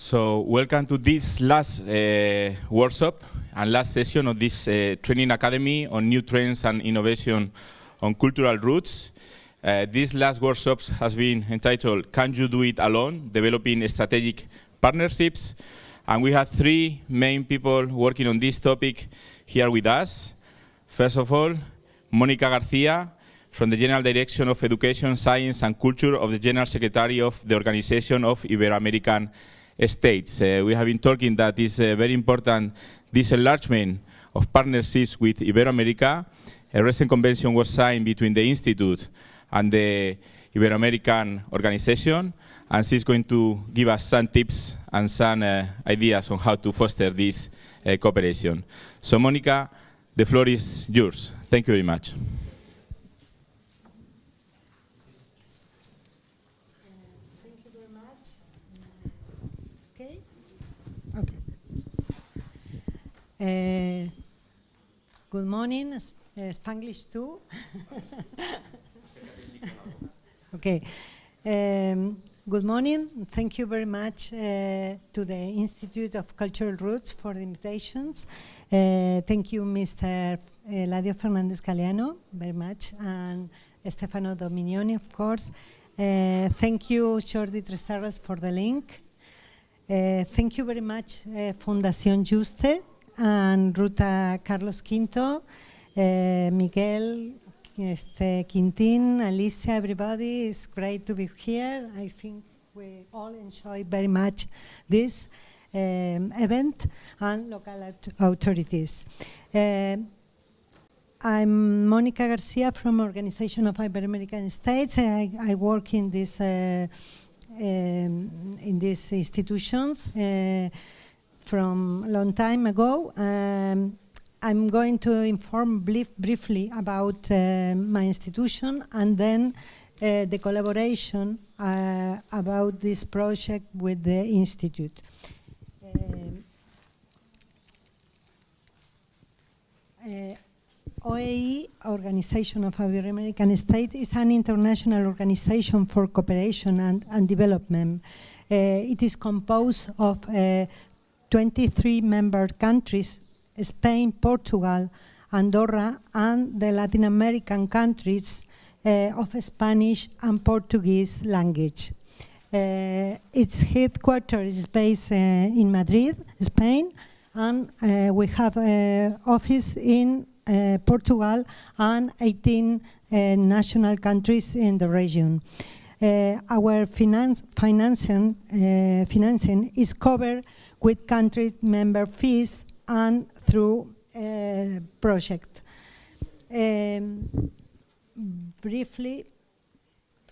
So welcome to this last workshop and last session of this training academy on new trends and innovation on cultural roots. This last workshop has been entitled Can You Do It Alone? Developing Strategic Partnerships. And we have three main people working on this topic here with us. First of all, Mónica García from the General Direction of Education, Science and Culture of the General Secretary of the Organization of Iberoamerican States. We have been talking that it's very important this enlargement of partnerships with Iberoamerica. A recent convention was signed between the Institute and the Iberoamerican Organization, and she's going to give us some tips and some ideas on how to foster this cooperation. So Mónica, the floor is yours. Thank you very much. Good morning, Spanglish too. Okay. Good morning. Thank you very much to the Institute of Cultural Roots for the invitations. Thank you, Mr. Eladio Fernández Galeano, very much, and Stefano Dominioni, of course. Thank you, Jordi Tresarras, for the link. Thank you very much, Fundación Juste, and Ruta Carlos Quinto, Miguel, Quintin, Alicia, everybody. It's great to be here. I think we all enjoy very much this event, and local authorities. I'm Mónica Garcia from Organization of Iberoamerican States. I work in these institutions from a long time ago. I'm going to inform briefly about my institution and then the collaboration about this project with the Institute. OAE, Organization of Iberoamerican States, is an international organization for cooperation and development. It is composed of 23 member countries: Spain, Portugal, Andorra, and the Latin American countries of Spanish and Portuguese language. Its headquarters is based in Madrid, Spain, and we have an office in Portugal and 18 national countries in the region. Our financing is covered with country member fees and through project. Briefly,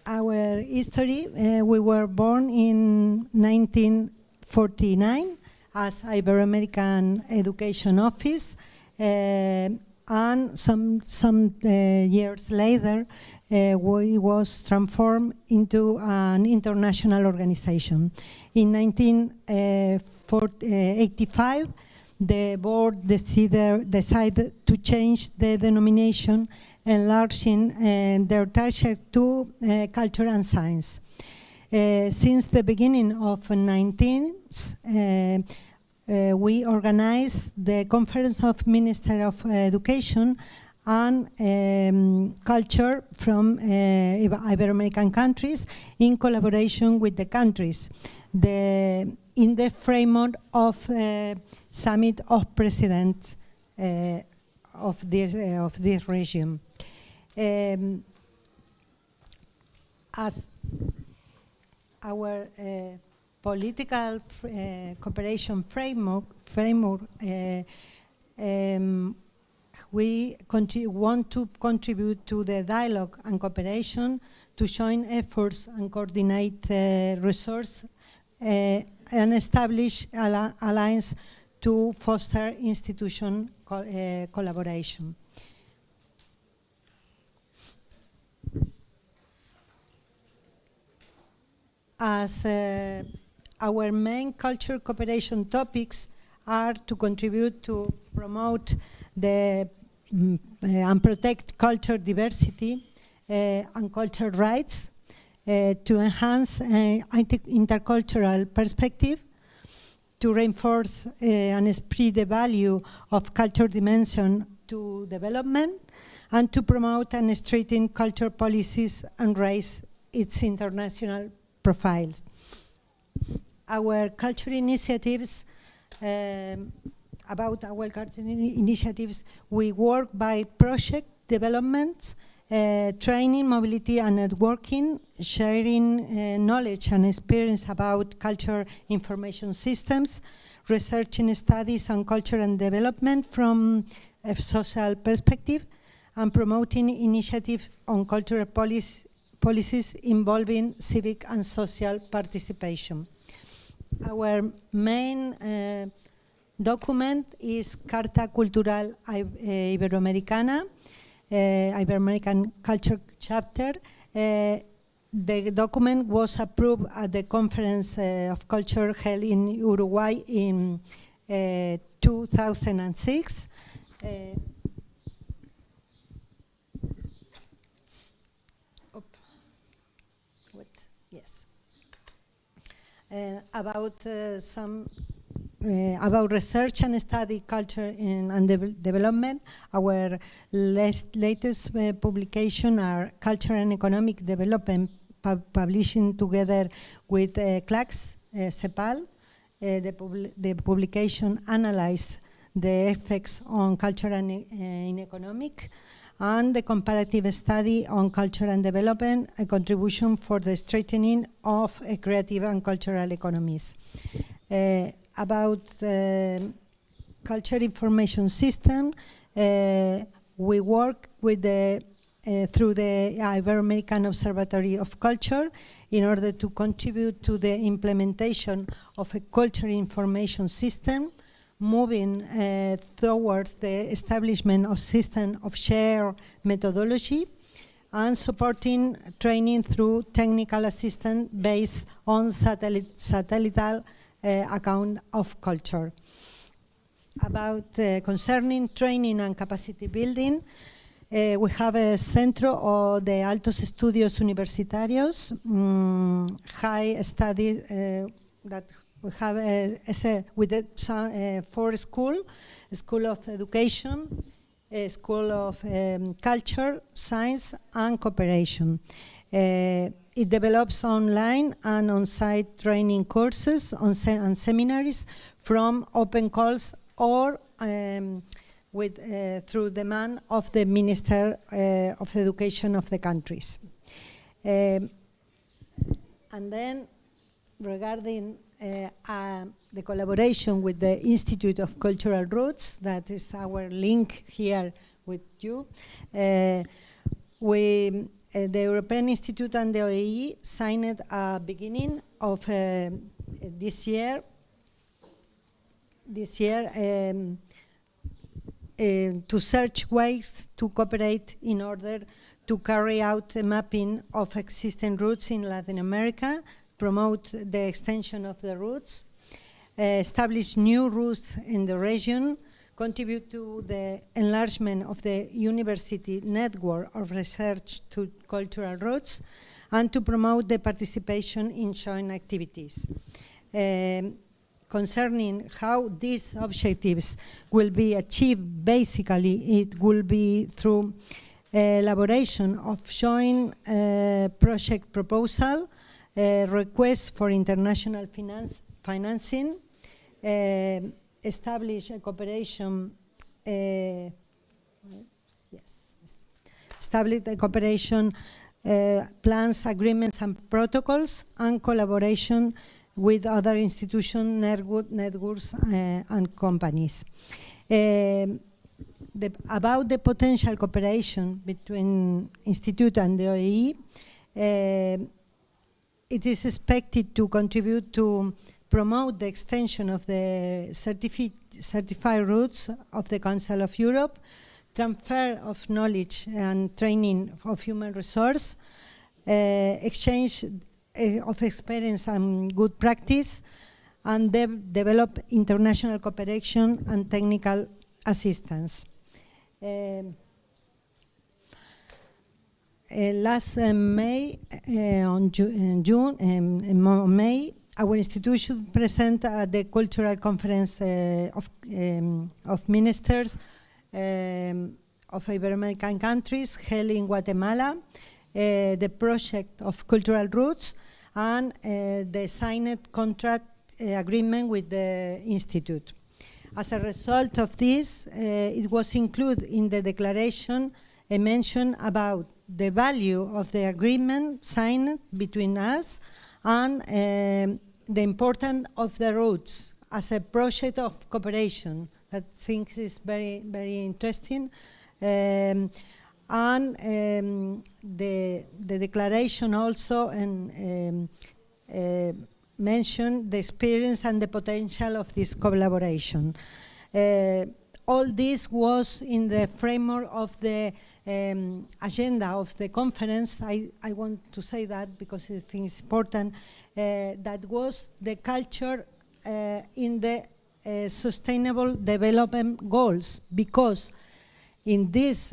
our history, we were born in 1949 as Iberoamerican Education Office, and some years later we was transformed into an international organization. In 1985, the board decided to change the denomination, enlarging their target to culture and science. Since the beginning of the 19th, we organized the Conference of Ministers of Education and Culture from Iberoamerican countries in collaboration with the countries, in the framework of Summit of Presidents of this region. As our political cooperation framework, we want to contribute to the dialogue and cooperation, to join efforts and coordinate resources, and establish alliance to foster institution collaboration. As our main culture cooperation topics are to contribute to promote the and protect culture diversity and cultural rights, to enhance intercultural perspective, to reinforce and spread the value of culture dimension to development, and to promote and strengthen culture policies and raise its international profiles. Our culture initiatives, we work by project development, training, mobility and networking, sharing knowledge and experience about culture information systems, researching studies on culture and development from a social perspective, and promoting initiatives on cultural policies involving civic and social participation. Our main document is Carta Cultural Iberoamericana, Iberoamerican Culture Chapter. The document was approved at the Conference of Culture held in Uruguay in 2006. About research and study culture and development, our latest publication are Culture and Economic Development, publishing together with CLACS, CEPAL. The publication analyzes the effects on culture and in economic, and the comparative study on culture and development, a contribution for the strengthening of creative and cultural economies. About the culture information system, we work with through the Iberoamerican Observatory of Culture in order to contribute to the implementation of a culture information system, moving towards the establishment of system of shared methodology, and supporting training through technical assistance based on satellite account of culture. About concerning training and capacity building, we have a Centro de Altos Estudios Universitarios, high study that we have with 4 schools: School of Education, School of Culture, Science and Cooperation. It develops online and on-site training courses and seminaries from open calls or through demand of the Minister of Education of the countries. And then regarding the collaboration with the Institute of Cultural Roots, that is our link here with you, the European Institute and the OEE signed at the beginning of this year to search ways to cooperate in order to carry out a mapping of existing routes in Latin America, promote the extension of the routes, establish new routes in the region, contribute to the enlargement of the university network of research to cultural routes, and to promote the participation in joint activities. Concerning how these objectives will be achieved, basically it will be through elaboration of joint project proposal, requests for international financing, establish a cooperation, establish the cooperation plans, agreements and protocols, and collaboration with other institutions, networks and companies. About the potential cooperation between Institute and the OEE, it is expected to contribute to promote the extension of the certified routes of the Council of Europe, transfer of knowledge and training of human resource, exchange of experience and good practice, and develop international cooperation and technical assistance. Last May, May, our institution present at the Cultural Conference of Ministers of Iberoamerican countries held in Guatemala, the project of Cultural Roots, and the signed contract agreement with the Institute. As a result of this, it was included in the declaration a mention about the value of the agreement signed between us and the importance of the roots as a project of cooperation. That I think is very, very interesting. The declaration also mentioned the experience and the potential of this collaboration. All this was in the framework of the agenda of the conference. I want to say that because I think it's important. That was the culture in the sustainable development goals, because in this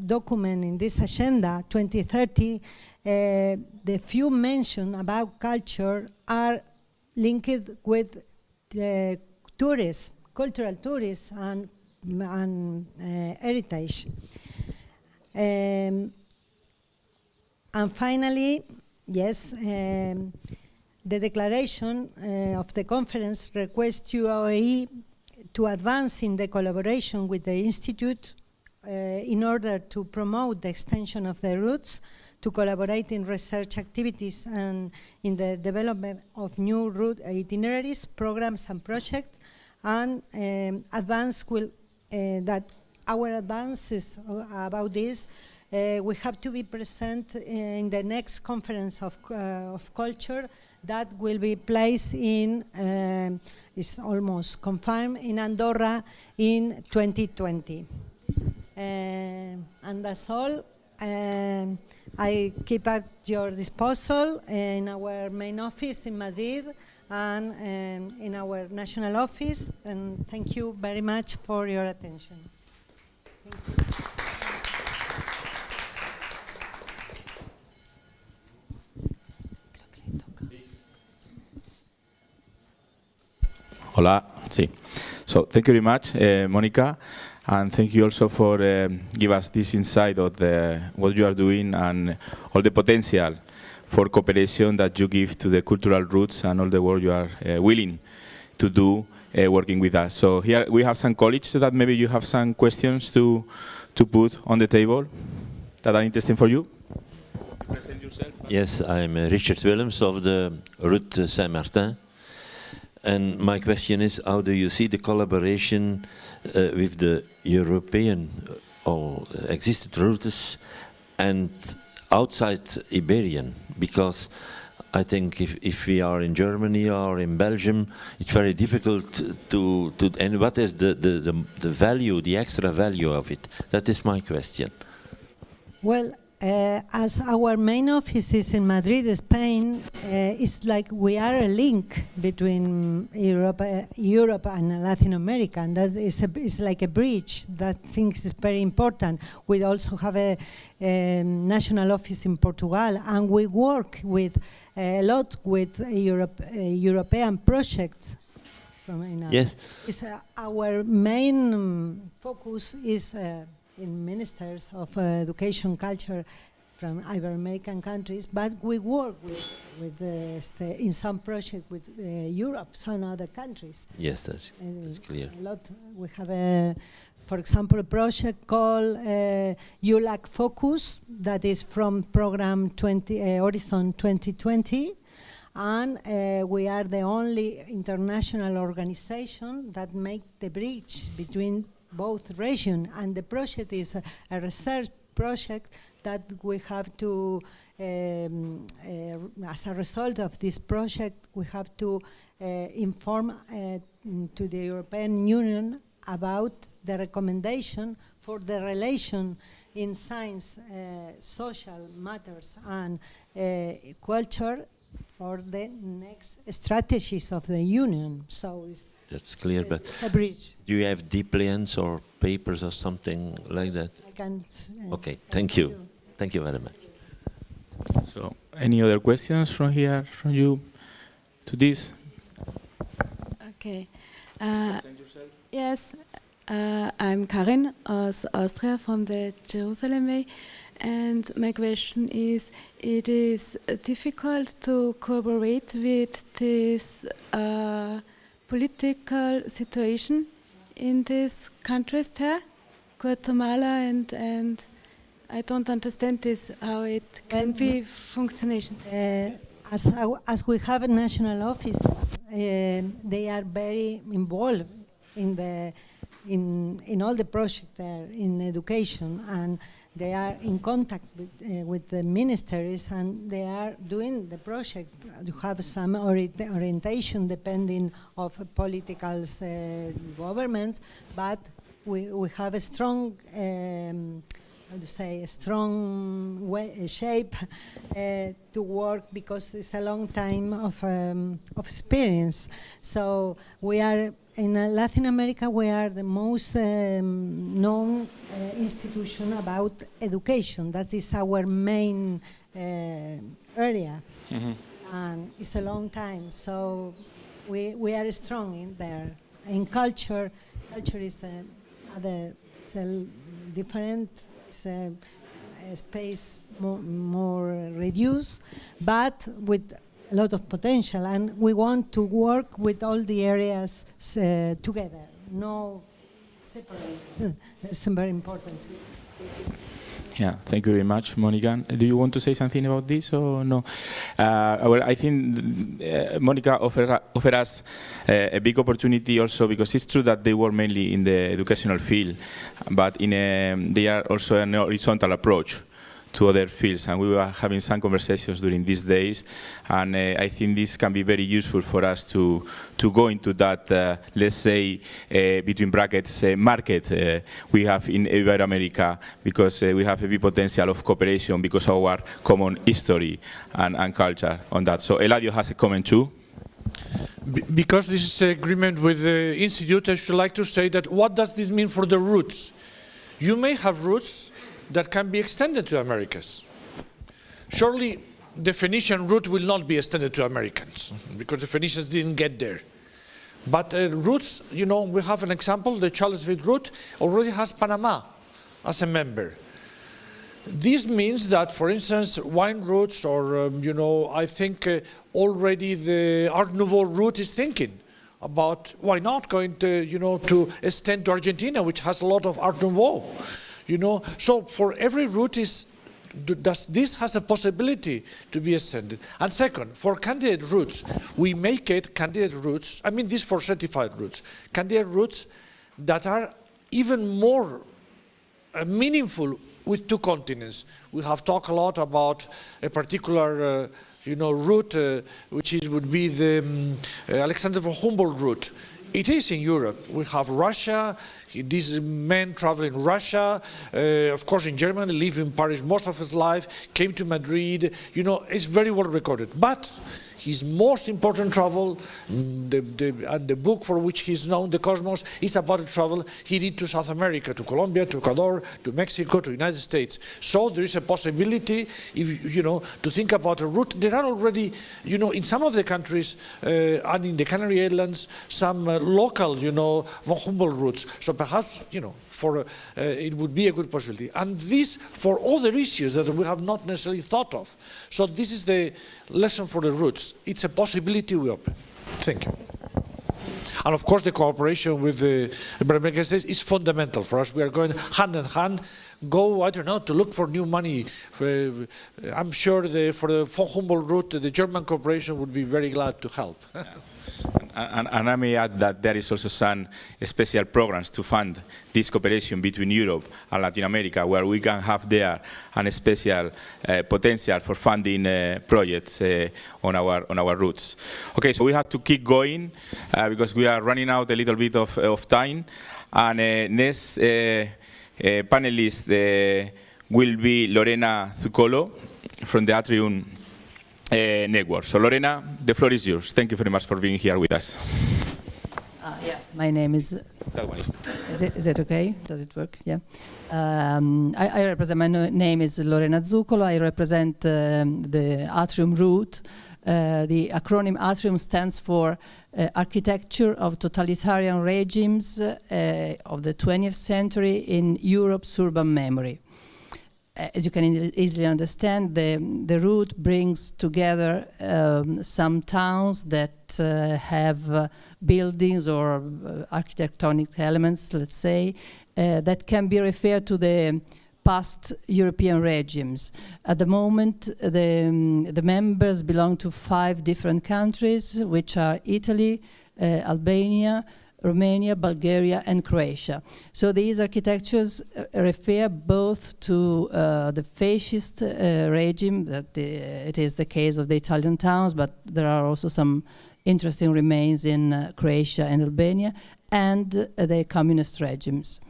document, in this agenda 2030, the few mention about culture are linked with the tourism, cultural tourism and heritage. And finally, yes, the declaration of the conference requests UAE to advance in the collaboration with the Institute in order to promote the extension of the roots, to collaborate in research activities and in the development of new route itineraries, programs and projects, and that our advances about this we have to be present in the next conference of culture that will be placed in, is almost confirmed, in Andorra in 2020. And that's all. I keep at your disposal in our main office in Madrid and in our national office, and thank you very much for your attention. Thank you. Hola, sí. So thank you very much, Mónica, and thank you also for give us this insight of what you are doing and all the potential for cooperation that you give to the cultural roots and all the work you are willing to do working with us. So here we have some colleagues that maybe you have some questions to put on the table that are interesting for you. Present yourself. Yes, I'm Richard Willems of the Route Saint-Martin. And my question is, how do you see the collaboration with the European or existed routes and outside Iberian? Because I think if we are in Germany or in Belgium, it's very difficult to and what is the value, the extra value of it? That is my question. Well, as our main office is in Madrid, Spain, it's like we are a link between Europe and Latin America, and that is like a bridge. That thing is very important. We also have a national office in Portugal, and we work with a lot with European projects. Yes. Our main focus is in ministers of education, culture from Iberoamerican countries, but we work with in some projects with Europe, some other countries. Yes, that's clear. A lot. We have, for example, a project called ULAC Focus that is from program Horizon 2020. And we are the only international organization that make the bridge between both regions, and the project is a research project that we have to, as a result of this project, we have to inform to the European Union about the recommendation for the relation in science, social matters and culture for the next strategies of the Union. So that's clear, but a bridge. Do you have deep plans or papers or something like that? I can. Okay, thank you. Thank you very much. So, any other questions from here, from you? to this? Okay. Yes, I'm Karin aus Austria from the Jerusalem, and my question is: it is difficult to cooperate with this political situation in these countries there, Guatemala, and I don't understand this, how it can be functionation. As we have a national office, they are very involved in all the projects there in education, and they are in contact with the ministries, and they are doing the project. You have some orientation depending of political government, but we have a strong how to say, a strong shape to work, because it's a long time of experience. So we are, in Latin America, we are the most known institution about education. That is our main area. Mm-hmm. And it's a long time, so we are strong in there. In culture is it's a different, a space more reduced, but with a lot of potential, and we want to work with all the areas together, no separate. It's very important. Yeah, thank you very much, Mónica. Do you want to say something about this or no? Well, I think Mónica offered us a big opportunity also, because it's true that they work mainly in the educational field, but they are also an horizontal approach to other fields, and we were having some conversations during these days, and I think this can be very useful for us to go into that, let's say, between brackets, market we have in Iberoamerica, because we have a big potential of cooperation because of our common history and culture on that. So Eladio has a comment too. Because this is an agreement with the Institute, I should like to say that what does this mean for the roots? You may have roots that can be extended to Americas. Surely the Phoenician route will not be extended to Americans, because the Phoenicians didn't get there. But roots, you know, we have an example, the Charlottesville route already has Panama as a member. This means that, for instance, wine routes, or, you know, I think already the Art Nouveau route is thinking about why not going to, you know, to extend to Argentina, which has a lot of Art Nouveau. You know, so for every route this has a possibility to be extended. And second, for candidate routes, we make it candidate routes, I mean this for certified routes, candidate routes that are even more meaningful with two continents. We have talked a lot about a particular you know, route, which would be the Alexander von Humboldt route. It is in Europe. We have Russia. These men travel in Russia, of course in Germany, live in Paris most of his life, came to Madrid. You know, it's very well recorded. But his most important travel, the book for which he's known, The Cosmos, is about the travel he did to South America, to Colombia, to Ecuador, to Mexico, to the United States. So there is a possibility, if, you know, to think about a route. There are already, you know, in some of the countries and in the Canary Islands, some local, you know, von Humboldt routes. So perhaps, you know, for it would be a good possibility. And this for other issues that we have not necessarily thought of. So this is the lesson for the routes. It's a possibility we open. Thank you. And of course the cooperation with the Iberoamerican states is fundamental for us. We are going hand in hand, go, I don't know, to look for new money. I'm sure for the von Humboldt route, the German cooperation would be very glad to help. Yeah. And I may add that there is also some special programs to fund this cooperation between Europe and Latin America, where we can have there a special potential for funding projects on our routes. Okay, so we have to keep going because we are running out a little bit of time. And next panelist will be Lorena Zuccolo from the Atrium network. So Lorena, the floor is yours. Thank you very much for being here with us. Yeah, my name is. That one is. Is it okay? Does it work? Yeah. I represent. My name is Lorena Zuccolo. I represent the Atrium route The acronym ATRIUM stands for Architecture of Totalitarian Regimes of the 20th Century in Europe's Urban Memory. As you can easily understand, the route brings together some towns that have buildings or architectonic elements, let's say, that can be referred to the past European regimes. At the moment, the members belong to 5 different countries, which are Italy, Albania, Romania, Bulgaria, and Croatia. So these architectures refer both to the fascist regime, that it is the case of the Italian towns, but there are also some interesting remains in Croatia and Albania, and the communist regimes.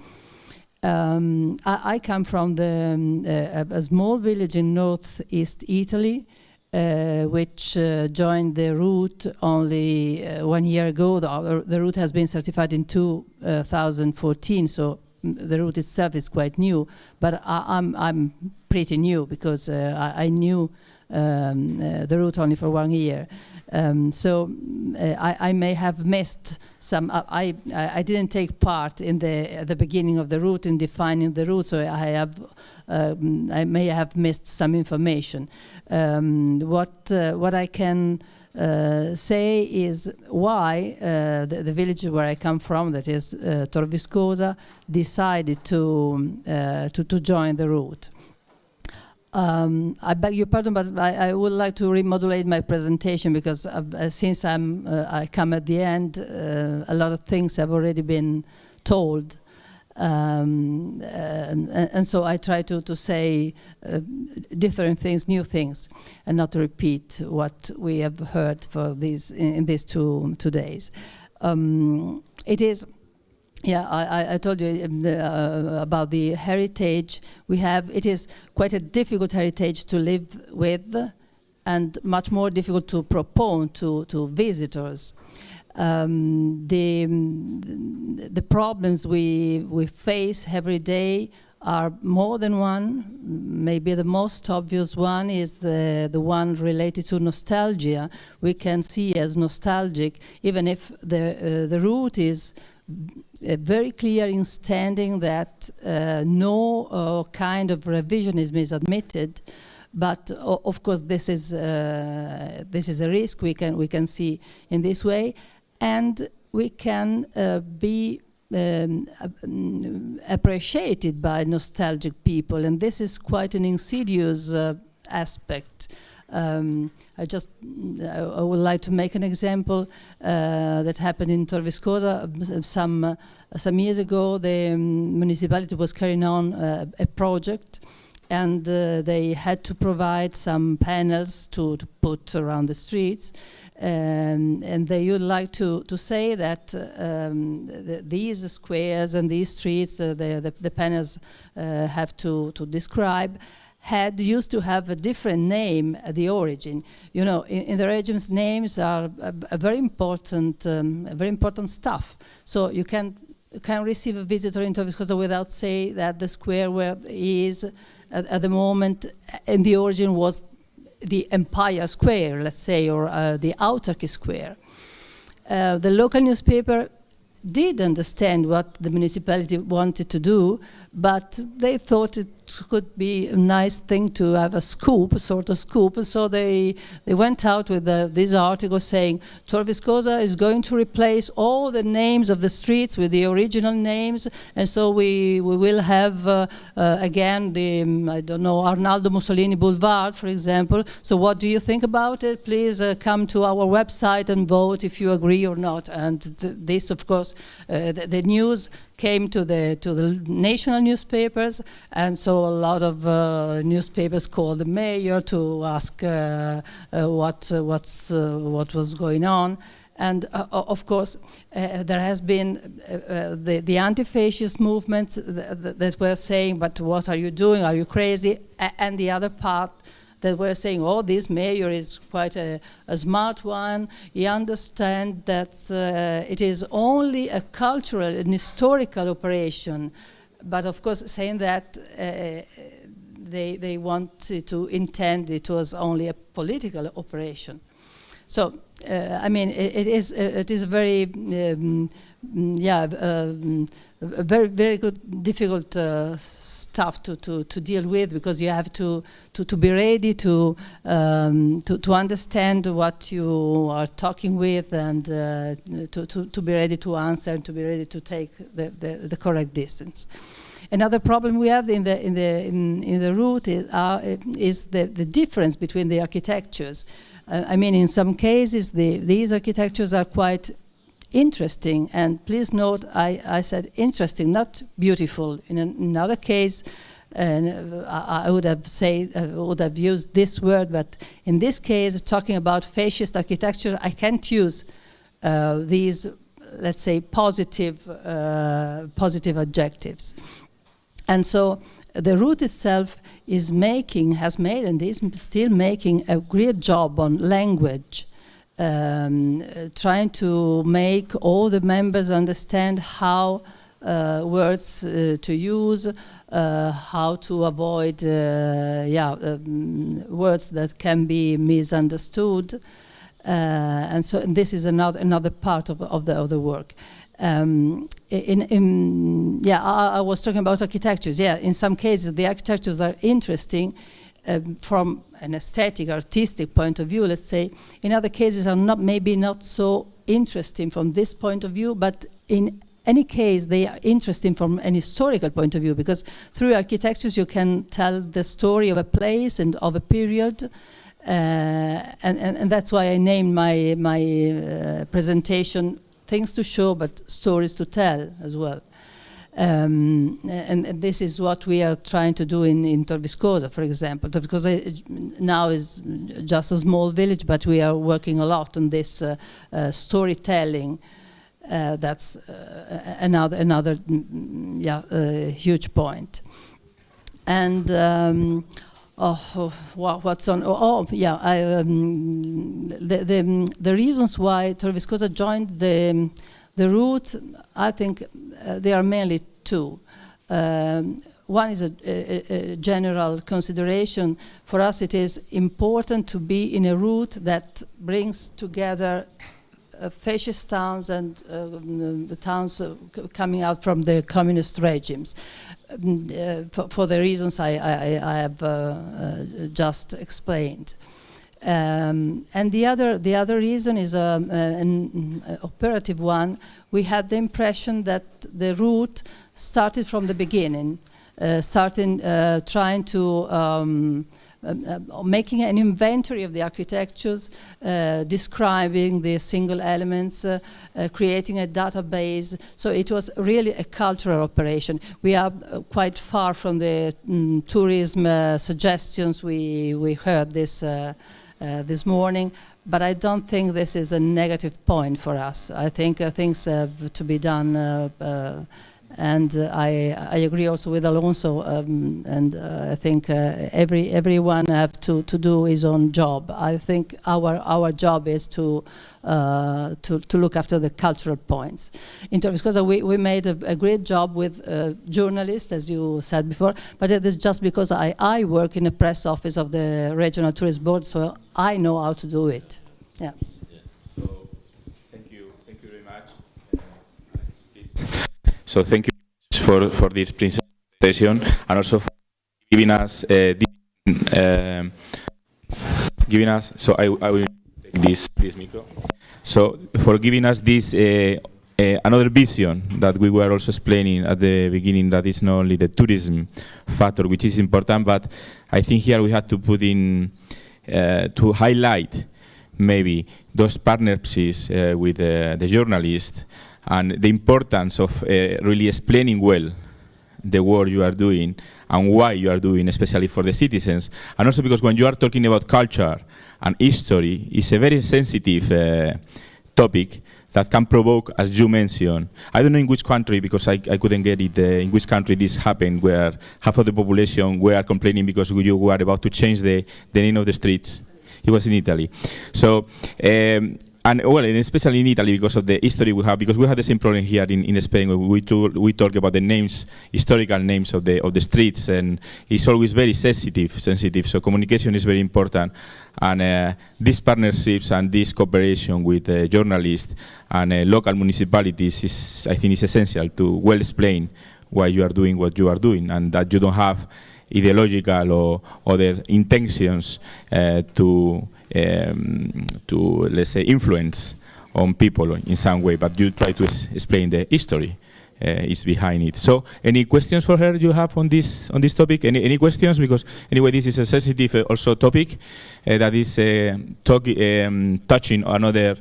I come from a small village in northeast Italy, which joined the route only 1 year ago. The route has been certified in 2014, so the route itself is quite new. But I'm pretty new because I knew the route only for 1 year. So I may have missed some. I didn't take part in the beginning of the route in defining the route, so I may have missed some information. What I can say is why the village where I come from, that is Tor Viscosa, decided to join the route. I beg your pardon, but I would like to remodulate my presentation because since I come at the end, a lot of things have already been told. And so I try to say different things, new things, and not to repeat what we have heard for in these two days. It is, yeah, I told you about the heritage we have. It is quite a difficult heritage to live with, and much more difficult to propose to visitors. The problems we face every day are more than one. Maybe the most obvious one is the one related to nostalgia. We can see as nostalgic, even if the route is very clear in standing that no kind of revisionism is admitted. But of course, this is a risk we can see in this way. And we can be appreciated by nostalgic people, and this is quite an insidious aspect. I would like to make an example that happened in Tor Viscosa some years ago. The municipality was carrying on a project, and they had to provide some panels to put around the streets. And they would like to say that these squares and these streets, the panels have to describe, used to have a different name at the origin. You know, in the regimes, names are a very important stuff. So you can receive a visitor into Viscosa without say that the square where he is at the moment in the origin was the Empire Square, let's say, or the Autarky Square. The local newspaper did understand what the municipality wanted to do, but they thought it could be a nice thing to have a sort of scoop, and so they went out with this article saying Tor Viscosa is going to replace all the names of the streets with the original names, and so we will have again the I don't know, Arnaldo Mussolini Boulevard, for example. So what do you think about it? Please come to our website and vote if you agree or not. And this, of course, the news came to the national newspapers, and so a lot of newspapers called the mayor to ask what was going on. And of course, there has been the anti-fascist movements that were saying, but what are you doing? Are you crazy? And the other part that were saying, oh, this mayor is quite a smart one. He understands that it is only a cultural and historical operation. But of course, saying that they wanted to intend it was only a political operation. So, I mean, it is very, very, very good, difficult stuff to deal with, because you have to be ready to understand what you are talking with, and to be ready to answer, and to be ready to take the correct distance. Another problem we have in the route is the difference between the architectures. I mean, in some cases, these architectures are quite interesting, and please note, I said interesting, not beautiful. In another case, I would have used this word, but in this case, talking about fascist architecture, I can't use these, let's say, positive adjectives. And so the route itself has made and is still making a great job on language, trying to make all the members understand how words to use, how to avoid words that can be misunderstood, and so this is another part of the work. I was talking about architectures. Yeah, in some cases the architectures are interesting from an aesthetic, artistic point of view, let's say. In other cases are maybe not so interesting from this point of view, but in any case they are interesting from an historical point of view, because through architectures you can tell the story of a place and of a period. And that's why I named my presentation Things to Show, but Stories to Tell as well. And this is what we are trying to do in Torviscosa, for example. Torviscosa now is just a small village, but we are working a lot on this storytelling. That's another huge point. And what's on? The reasons why Torviscosa joined the route, I think there are mainly two. One is a general consideration. For us, it is important to be in a route that brings together fascist towns and the towns coming out from the communist regimes, for the reasons I have just explained. And the other reason is an operative one. We had the impression that the route started from the beginning, trying to making an inventory of the architectures, describing the single elements, creating a database. So it was really a cultural operation. We are quite far from the tourism suggestions we heard this morning, but I don't think this is a negative point for us. I think things have to be done, and I agree also with Alonso, and I think everyone have to do his own job. I think our job is to look after the cultural points. In Torviscosa, we made a great job with journalists, as you said before, but it is just because I work in the press office of the Regional Tourist Board, so I know how to do it. Yeah. So, thank you very much. So thank you for this presentation, and also for giving us So I will take this micro. So for giving us this another vision that we were also explaining at the beginning, that is not only the tourism factor, which is important, but I think here we have to put in to highlight maybe those partnerships with the journalists, and the importance of really explaining well the work you are doing and why you are doing, especially for the citizens. And also because when you are talking about culture and history, it's a very sensitive topic that can provoke, as you mentioned. I don't know in which country, because I couldn't get it, in which country this happened, where half of the population were complaining because you were about to change the name of the streets. It was in Italy. So and well, and especially in Italy because of the history we have, because we have the same problem here in Spain. We talk about the names, historical names of the streets, and it's always very sensitive. So communication is very important, and these partnerships and this cooperation with journalists and local municipalities is, I think, is essential to well explain why you are doing what you are doing, and that you don't have ideological or other intentions to let's say influence on people in some way, but you try to explain the history is behind it. So any questions for her you have on this topic? Any questions? Because anyway, this is a sensitive also topic that is touching another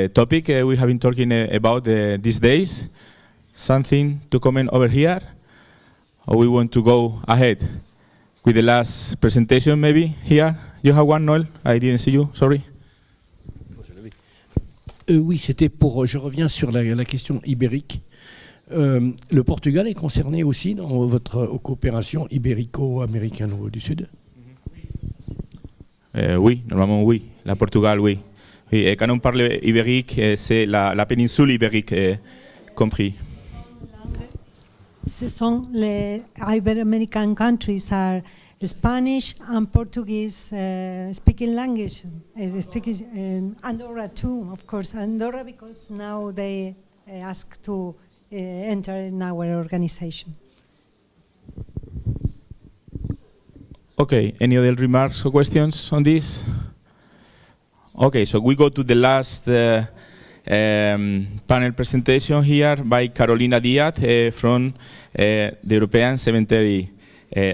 topic we have been talking about these days. Something to comment over here? Or we want to go ahead with the last presentation maybe? Here, you have one, Noel? I didn't see you, sorry. Oui, c'était pour, je reviens sur la question ibérique. Le Portugal est concerné aussi dans votre coopération ibérico-américano du Sud? Oui, normalement oui. La Portugal, oui. Oui, quand on parle ibérique, c'est la péninsule ibérique compris. Ce sont les Iberoamerican countries are Spanish and Portuguese speaking language. Andorra too, of course. Andorra because now they ask to enter in our organization. Okay, any other remarks or questions on this? Okay, so we go to the last panel presentation here by Carolina Diaz from the European Cemetery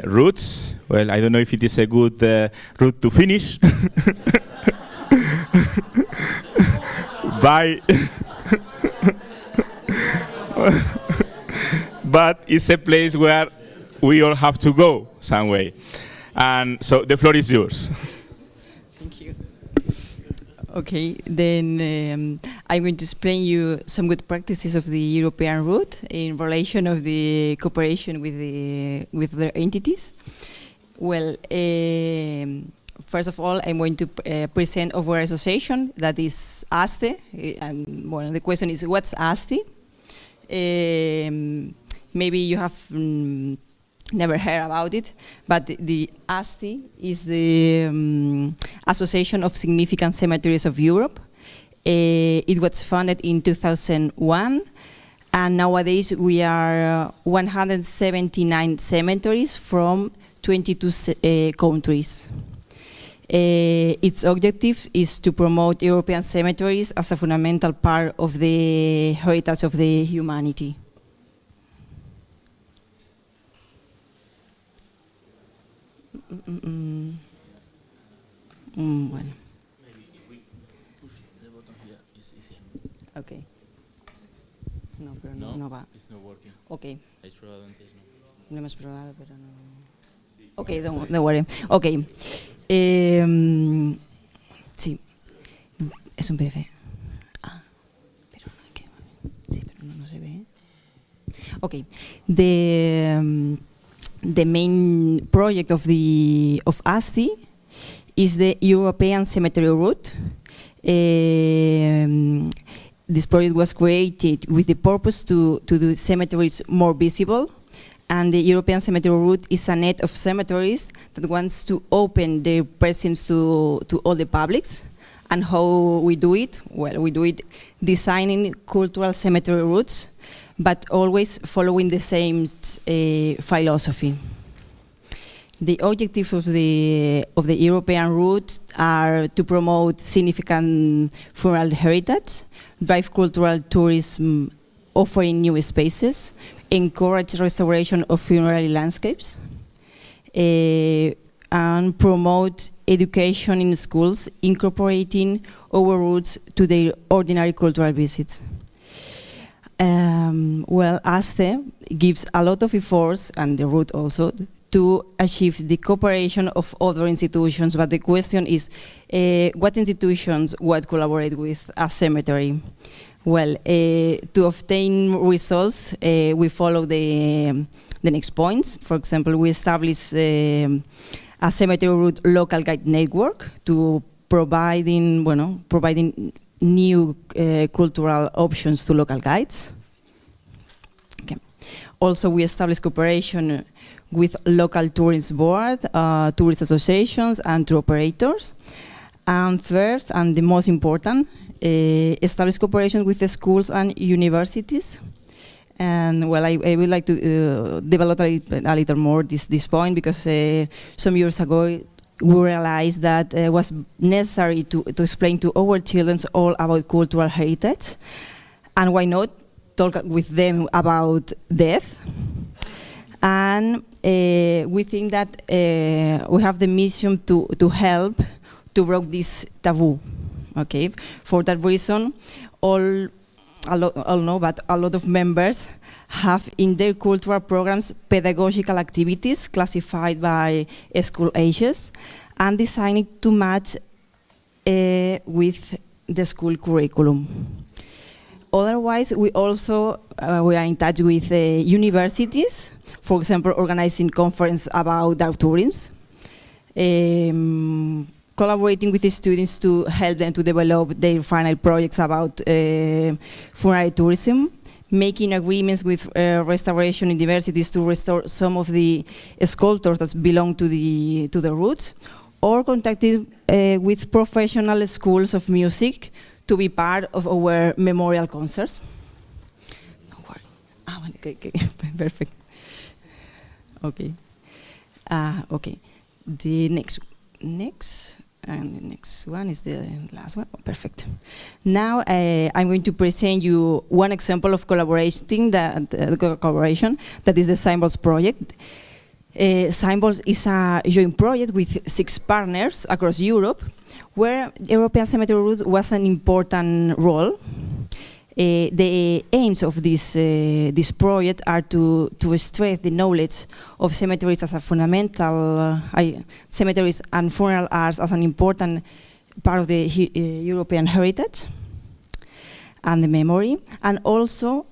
Rutas. Well, I don't know if it is a good route to finish. But it's a place where we all have to go some way. And so the floor is yours. Thank you. Okay, then I'm going to explain you some good practices of the European route in relation of the cooperation with their entities. Well, first of all, I'm going to present our association, that is ASTE, and well, the question is, what's ASTE? Maybe you have never heard about it, but the ASTE is the Association of Significant Cemeteries of Europe. It was founded in 2001, and nowadays we are 179 cemeteries from 22 countries. Its objective is to promote European cemeteries as a fundamental part of the heritage of the humanity. Bueno. Okay. No, pero no va. It's not working. Okay. ¿Habéis probado antes? No. Lo hemos probado, pero no. Okay, don't worry. Okay. Sí. Es un PDF. Ah, pero no hay que. Sí, pero no se ve. Okay. The main project of ASTE is the European Cemetery Route. This project was created with the purpose to do cemeteries more visible, and the European Cemetery Route is a net of cemeteries that wants to open their presence to all the publics. And how we do it? Well, we do it designing cultural cemetery routes, but always following the same philosophy. The objectives of the European route are to promote significant funeral heritage, drive cultural tourism, offering new spaces, encourage restoration of funerary landscapes, and promote education in schools, incorporating our routes to their ordinary cultural visits. Well, ASTE gives a lot of efforts, and the route also, to achieve the cooperation of other institutions, but the question is, what institutions would collaborate with a cemetery? Well, to obtain results, we follow the next points. For example, we establish a cemetery route local guide network to providing new cultural options to local guides. Okay. Also, we established cooperation with local tourist board, tourist associations, and tour operators. And third, and the most important, establish cooperation with the schools and universities. And well, I would like to develop a little more this point, because some years ago we realized that it was necessary to explain to our children all about cultural heritage, and why not talk with them about death. And we think that we have the mission to help to break this taboo. Okay, for that reason, a lot of members have in their cultural programs pedagogical activities classified by school ages and designed to match with the school curriculum. Otherwise, we also we are in touch with universities, for example, organizing conference about dark tourism, collaborating with the students to help them to develop their final projects about funerary tourism, making agreements with restoration universities to restore some of the sculptures that belong to the roots, or contacting with professional schools of music to be part of our memorial concerts. Don't worry. Okay, perfect. Okay. Okay. The next, and the next one is the last one. Oh, perfect. Now I'm going to present you one example of collaboration that is the Symbols project. Symbols is a joint project with 6 partners across Europe, where European cemetery routes was an important role. The aims of this project are to stress the knowledge of cemeteries as a fundamental, cemeteries and funeral arts as an important part of the European heritage and the memory, and also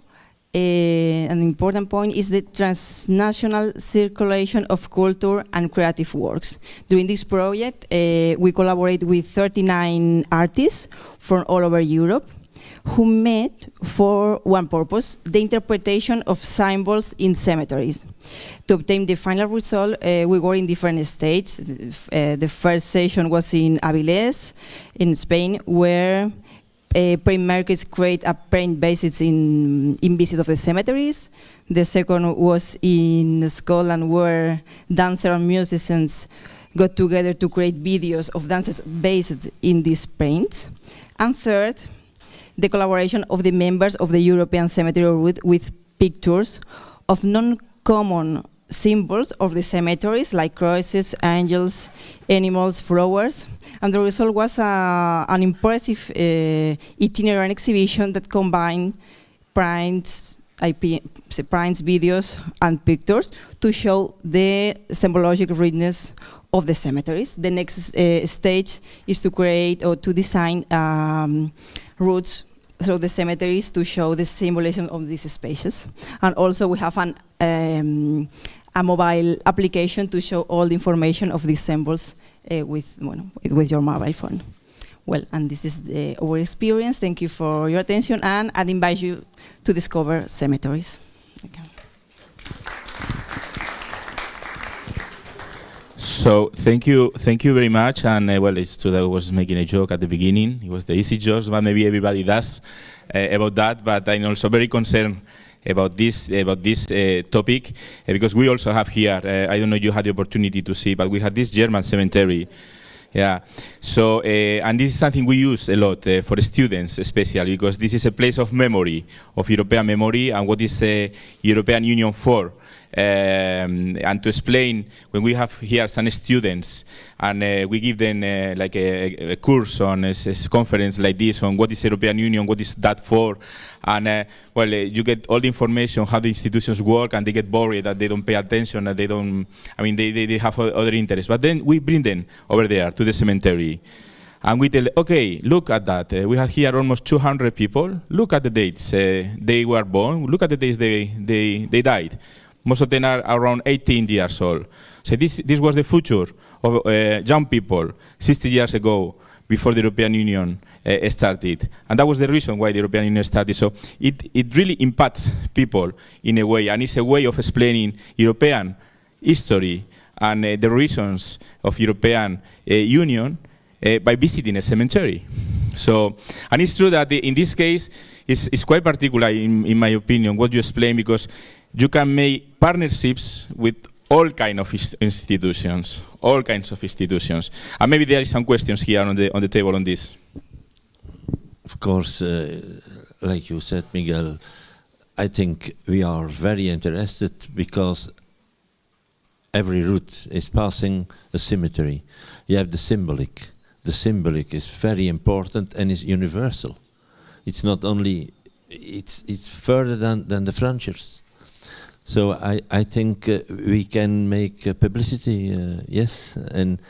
an important point is the transnational circulation of culture and creative works. During this project, we collaborate with 39 artists from all over Europe who met for one purpose: the interpretation of symbols in cemeteries. To obtain the final result, we were in different states. The first session was in Avilés, in Spain, where printmakers create a print basis in visit of the cemeteries. The second was in Scotland, where dancers and musicians got together to create videos of dances based in these prints. And third, the collaboration of the members of the European Cemetery Route with pictures of non-common symbols of the cemeteries, like crosses, angels, animals, flowers. And the result was an impressive itinerant exhibition that combined prints, videos, and pictures to show the symbological richness of the cemeteries. The next stage is to create or to design routes through the cemeteries to show the symbolism of these spaces. And also we have a mobile application to show all the information of these symbols with your mobile phone. Well, and this is our experience. Thank you for your attention, and I'd invite you to discover cemeteries. Okay. So thank you very much. And well, it's true that I was making a joke at the beginning. It was the easy jokes, but maybe everybody does about that. But I'm also very concerned about this topic because we also have here. I don't know if you had the opportunity to see, but we had this German cemetery. Yeah. So and this is something we use a lot for students, especially because this is a place of memory, of European memory, and what is the European Union for. And to explain, when we have here some students and we give them like a course on a conference like this on what is European Union, what is that for, and well, you get all the information how the institutions work, and they get bored that they don't pay attention, that they don't. I mean, they have other interests. But then we bring them over there to the cemetery. And we tell, okay, look at that. We have here almost 200 people. Look at the dates they were born. Look at the dates they died. Most of them are around 18 years old. So this was the future of young people 60 years ago, before the European Union started. And that was the reason why the European Union started. So it really impacts people in a way, and it's a way of explaining European history and the reasons of European Union by visiting a cemetery. So, and it's true that in this case, it's quite particular in my opinion, what you explain, because you can make partnerships with all kinds of institutions, all kinds of institutions. And maybe there is some questions here on the table on this. Of course, like you said, Miguel, I think we are very interested because every route is passing a cemetery. You have the symbolic. The symbolic is very important and is universal. It's not only, it's further than the frontiers. So I think we can make publicity, yes, and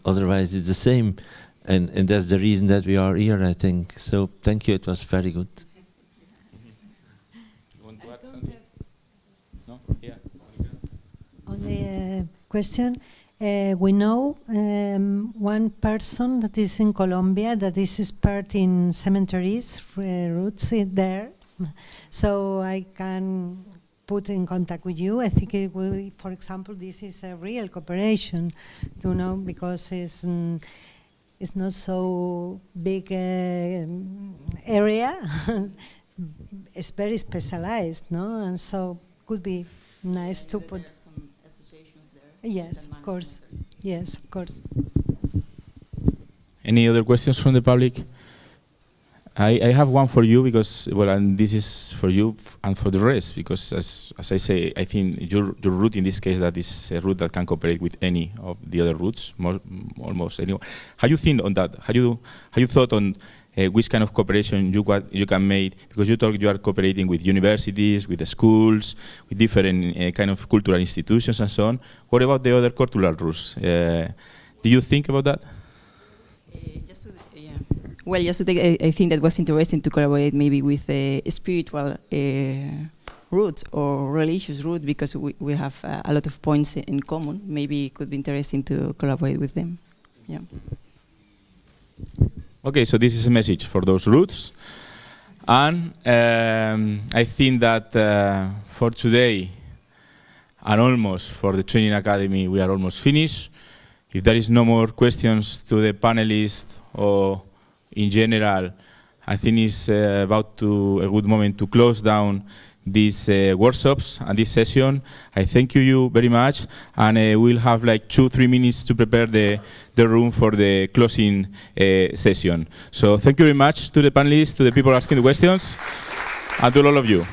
otherwise it's the same. And that's the reason that we are here, I think. So thank you, it was very good. You want to add something? No? Yeah. On the question, we know one person that is in Colombia that is expert in cemeteries, roots there. So I can put in contact with you. I think it will, for example, this is a real cooperation, you know, because it's not so big area. It's very specialized, no? And so could be nice to put. Some associations there. Yes, of course. Yes, of course. Any other questions from the public? I have one for you because, well, and this is for you and for the rest, because as I say, I think your route in this case, that is a route that can cooperate with any of the other routes, almost anyone. How you think on that? How you thought on which kind of cooperation you can make? Because you talk you are cooperating with universities, with the schools, with different kind of cultural institutions and so on. What about the other cultural routes? Do you think about that? Well, just to take, I think that was interesting to collaborate maybe with spiritual roots or religious roots, because we have a lot of points in common. Maybe it could be interesting to collaborate with them. Yeah. Okay, so this is a message for those roots. And I think that for today, and almost for the training academy, we are almost finished. If there is no more questions to the panelists or in general, I think it's a good moment to close down these workshops and this session. I thank you very much, and we'll have like 2-3 minutes to prepare the room for the closing session. So thank you very much to the panelists, to the people asking the questions, and to all of you.